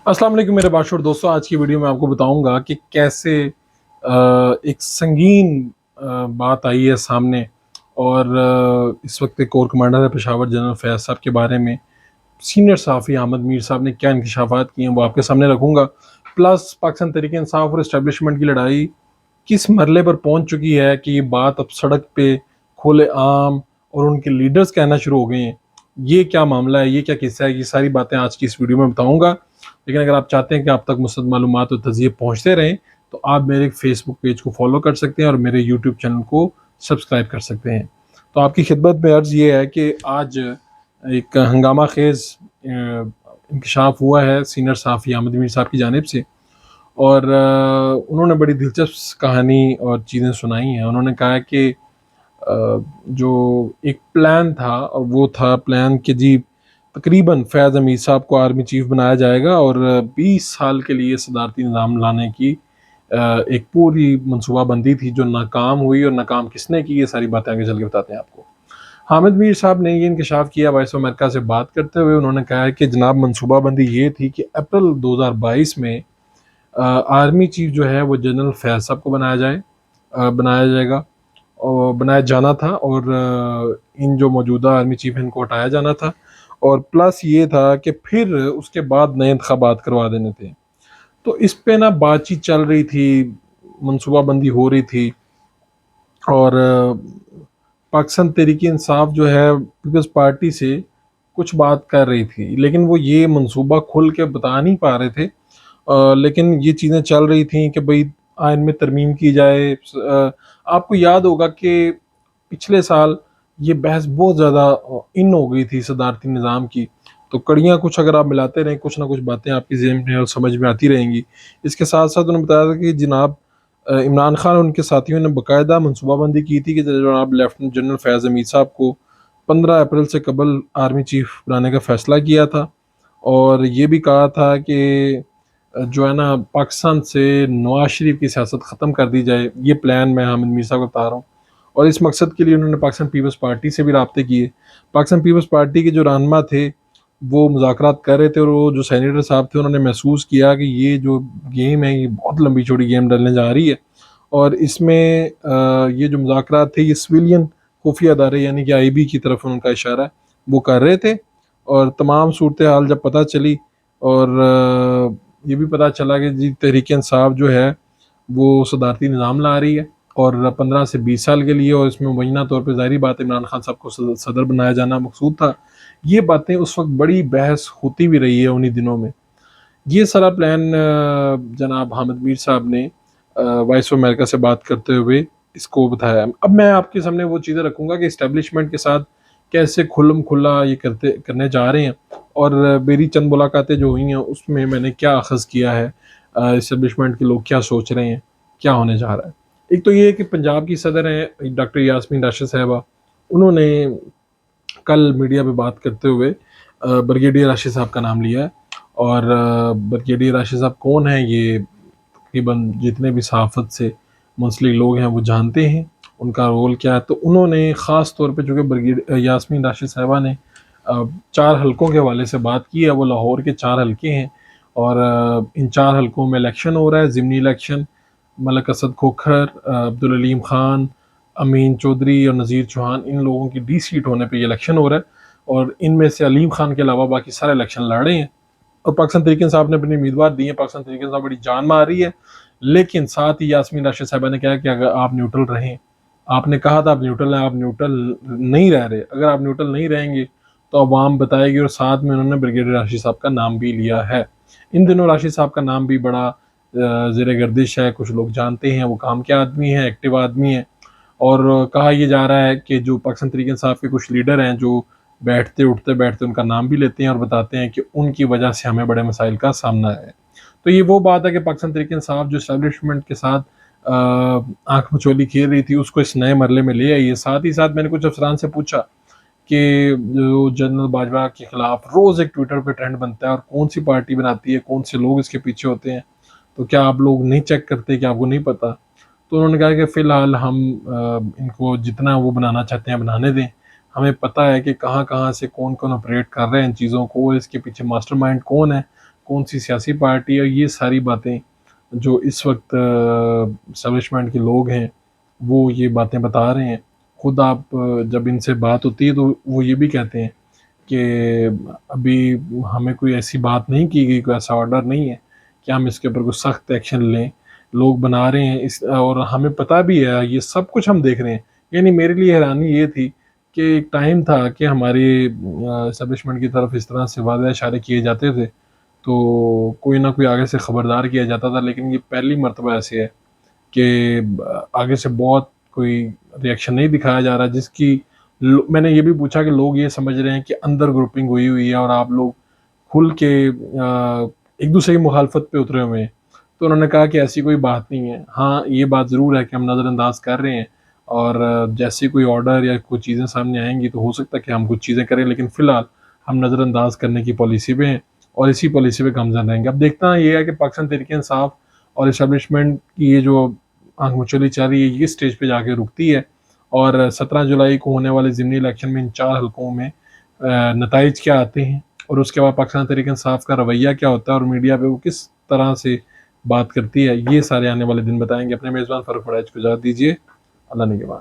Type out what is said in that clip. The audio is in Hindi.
अस्सलाम वालेकुम मेरे बाशुर दोस्तों। आज की वीडियो में आपको बताऊंगा कि कैसे एक संगीन बात आई है सामने। और इस वक्त एक कोर कमांडर है पेशावर, जनरल फैज़ साहब के बारे में सीनियर सहाफ़ी अहमद मीर साहब ने क्या इंकशाफात किए हैं वो आपके सामने रखूंगा। प्लस पाकिस्तान तहरीक इंसाफ और इस्टेब्लिशमेंट की लड़ाई किस मरले पर पहुंच चुकी है कि ये बात अब सड़क पे खुले आम और उनके लीडर्स कहना शुरू हो गए हैं। ये क्या मामला है, ये क्या किस्सा है, ये सारी बातें आज की इस वीडियो में बताऊंगा। लेकिन अगर आप चाहते हैं कि आप तक मुस्तद मालूमात और तज़किये पहुँचते रहें तो आप मेरे फेसबुक पेज को फॉलो कर सकते हैं और मेरे यूट्यूब चैनल को सब्सक्राइब कर सकते हैं। तो आपकी खिदमत में अर्ज़ ये है कि आज एक हंगामा खेज़ इंकशाफ हुआ है सीनियर सहाफ़ी अहमद मीर साहब की जानिब से। और उन्होंने बड़ी दिलचस्प कहानी और चीज़ें सुनाई हैं। उन्होंने कहा है कि जो एक प्लान था और वो था प्लान कि जी तकरीबन फैज़ अमीर साहब को आर्मी चीफ बनाया जाएगा और 20 साल के लिए सदारती निज़ाम लाने की एक पूरी मनसूबाबंदी थी जो नाकाम हुई। और नाकाम किसने की, ये सारी बातें आगे चल के बताते हैं आपको। हामिद मीर साहब ने ये इंकशाफ किया वॉइस ऑफ अमेरिका से बात करते हुए। उन्होंने कहा है कि जनाब मनसूबाबंदी ये थी कि अप्रैल 2022 में आर्मी चीफ जो है वो जनरल फैज़ साहब को बनाया जाएगा और बनाया जाना था। और इन जो मौजूदा आर्मी चीफ हैं इनको हटाया जाना था। और प्लस ये था कि फिर उसके बाद नए इंतखाबात करवा देने थे। तो इस पे ना बातचीत चल रही थी, मनसूबाबंदी हो रही थी। और पाकिस्तान तहरीक इंसाफ जो है पीपल्स पार्टी से कुछ बात कर रही थी, लेकिन वो ये मनसूबा खुल के बता नहीं पा रहे थे। लेकिन ये चीज़ें चल रही थी कि भाई आइन में तरमीम की जाए। आपको याद होगा कि पिछले साल ये बहस बहुत ज़्यादा इन हो गई थी सदारती निज़ाम की। तो कड़ियाँ कुछ अगर आप मिलाते रहें, कुछ ना कुछ बातें आपकी ज़हन में और समझ में आती रहेंगी। इसके साथ साथ उन्होंने बताया था कि जनाब इमरान खान और उनके साथियों ने बाकायदा मनसूबाबंदी की थी कि जनाब लेफ्टिनेंट जनरल फैज़ हमीद साहब को 15 अप्रैल से कबल आर्मी चीफ बनाने का फ़ैसला किया था। और ये भी कहा था कि जो है ना पाकिस्तान से नवाज शरीफ की सियासत ख़त्म कर दी जाए। ये प्लान मैं हामिद मीर साहब को बता रहा हूँ। और इस मकसद के लिए उन्होंने पाकिस्तान पीपल्स पार्टी से भी राब्ते किए। पाकिस्तान पीपल्स पार्टी के जो रहनुमा थे वो मुज़ाकरात कर रहे थे और वो जो सेनेटर साहब थे उन्होंने महसूस किया कि ये जो गेम है ये बहुत लंबी चौड़ी गेम डलने जा रही है। और इसमें ये जो मुज़ाकरात थे ये सिविलियन खुफिया अदारे यानी कि आईबी की तरफ उनका इशारा है, वो कर रहे थे। और तमाम सूरत हाल जब पता चली और ये भी पता चला कि जी तहरीक इंसाफ जो है वो सदारती निज़ाम ला रही है और 15 से 20 साल के लिए। और इसमें मुबैना तौर पर ज़ाहिरी बात इमरान खान साहब को सदर बनाया जाना मकसूद था। ये बातें उस वक्त बड़ी बहस होती भी रही है उन्हीं दिनों में। ये सारा प्लान जनाब हामिद मीर साहब ने वॉइस ऑफ अमेरिका से बात करते हुए इसको बताया। अब मैं आपके सामने वो चीज़ें रखूँगा कि इस्टेब्लिशमेंट के साथ कैसे खुल्लम खुल्ला ये करने जा रहे हैं। और मेरी चंद मुलाकातें जो हुई हैं उसमें मैंने क्या अख़ज़ किया है, इस्टेब्लिशमेंट के लोग क्या सोच रहे हैं, क्या होने जा रहा है। एक तो ये है कि पंजाब की सदर हैं डॉक्टर यास्मीन राशिद साहिबा, उन्होंने कल मीडिया पे बात करते हुए ब्रिगेडियर राशिद साहब का नाम लिया है। और ब्रिगेडियर राशिद साहब कौन है ये तकरीबन जितने भी सहाफ़त से मुंसलिक लोग हैं वो जानते हैं, उनका रोल क्या है। तो उन्होंने ख़ास तौर पे चूँकि ब्रिगेडियर यास्मीन राशिद साहिबा ने 4 हलकों के हवाले से बात की है। वो लाहौर के 4 हलके हैं और इन 4 हलकों में इलेक्शन हो रहा है, ज़िमनी इलेक्शन। मलक असद खोखर, अब्दुल अलीम खान, अमीन चौधरी और नज़ीर चौहान, इन लोगों की डी सीट होने पे ये इलेक्शन हो रहा है। और इनमें से अलीम खान के अलावा बाकी सारे इलेक्शन लड़ रहे हैं। और पाकिस्तान तहरीक इंसाफ ने अपने उम्मीदवार दिए हैं। पाकिस्तान तहरीक इंसाफ बड़ी जान मार रही है। लेकिन साथ ही यास्मीन राशिद साहिबा ने कहा कि अगर आप न्यूट्रल रहें, आपने कहा था आप न्यूट्रल हैं, आप न्यूट्रल नहीं रह रहे। अगर आप न्यूट्रल नहीं रहेंगे तो अवाम बताएगी। और साथ में उन्होंने ब्रिगेडियर राशिद साहब का नाम भी लिया है। इन दिनों राशिद साहब का नाम भी बड़ा ज़ेर गर्दिश है, कुछ लोग जानते हैं वो काम के आदमी हैं, एक्टिव आदमी हैं। और कहा यह जा रहा है कि जो पाकिस्तान तहरीक इंसाफ के कुछ लीडर हैं जो बैठते उठते बैठते उनका नाम भी लेते हैं और बताते हैं कि उनकी वजह से हमें बड़े मसाइल का सामना है। तो ये वो बात है कि पाकिस्तान तहरीक इंसाफ जो इस्टेब्लिशमेंट के साथ आँख मचोली खेल रही थी उसको इस नए मरले में ले आई है। साथ ही साथ मैंने कुछ अफसरान से पूछा कि जो जनरल बाजवा के खिलाफ रोज़ एक ट्विटर पे ट्रेंड बनता है और कौन सी पार्टी बनाती है, कौन से लोग इसके पीछे होते हैं, तो क्या आप लोग नहीं चेक करते, क्या आपको नहीं पता? तो उन्होंने कहा कि फ़िलहाल हम इनको जितना वो बनाना चाहते हैं बनाने दें। हमें पता है कि कहाँ-कहाँ से कौन-कौन ऑपरेट कर रहे हैं इन चीज़ों को, इसके पीछे मास्टरमाइंड कौन है, कौन सी सियासी पार्टी है, ये सारी बातें जो इस वक्त एस्टेब्लिशमेंट के लोग हैं वो ये बातें बता रहे हैं। खुद आप जब इनसे बात होती है तो वो ये भी कहते हैं कि अभी हमें कोई ऐसी बात नहीं की गई, कोई ऐसा ऑर्डर नहीं है कि हम इसके ऊपर कोई सख्त एक्शन लें। लोग बना रहे हैं इस, और हमें पता भी है, ये सब कुछ हम देख रहे हैं। यानी मेरे लिए हैरानी ये थी कि एक टाइम था कि हमारे एस्टेब्लिशमेंट की तरफ इस तरह से वादा इशारे किए जाते थे तो कोई ना कोई आगे से खबरदार किया जाता था, लेकिन ये पहली मर्तबा ऐसे है कि आगे से बहुत कोई रिएक्शन नहीं दिखाया जा रहा, जिसकी मैंने ये भी पूछा कि लोग ये समझ रहे हैं कि अंदर ग्रुपिंग हुई हुई है और आप लोग खुल के एक दूसरे की मुखालफत पे उतरे हुए हैं। तो उन्होंने कहा कि ऐसी कोई बात नहीं है। हाँ, ये बात ज़रूर है कि हम नज़रअंदाज कर रहे हैं और जैसे कोई ऑर्डर या कोई चीज़ें सामने आएंगी तो हो सकता है कि हम कुछ चीज़ें करें, लेकिन फ़िलहाल हम नज़रअंदाज करने की पॉलिसी पे हैं और इसी पॉलिसी पे गामज़न रहेंगे। अब देखना ये है कि पाकिस्तान तहरीक-ए-इंसाफ और एस्टेब्लिशमेंट की ये जो आंख-मिचौली चल रही है, ये स्टेज पे जाके रुकती है और 17 जुलाई को होने वाले ज़िमनी इलेक्शन में इन 4 हलकों में नताइज क्या आते हैं और उसके बाद पाकिस्तान तहरीक-ए-इंसाफ का रवैया क्या होता है और मीडिया पे वो किस तरह से बात करती है, ये सारे आने वाले दिन बताएंगे। अपने मेज़बान फ़ारूक फड़ाइच को इजाज़त दीजिए। अल्लाह निगहबान।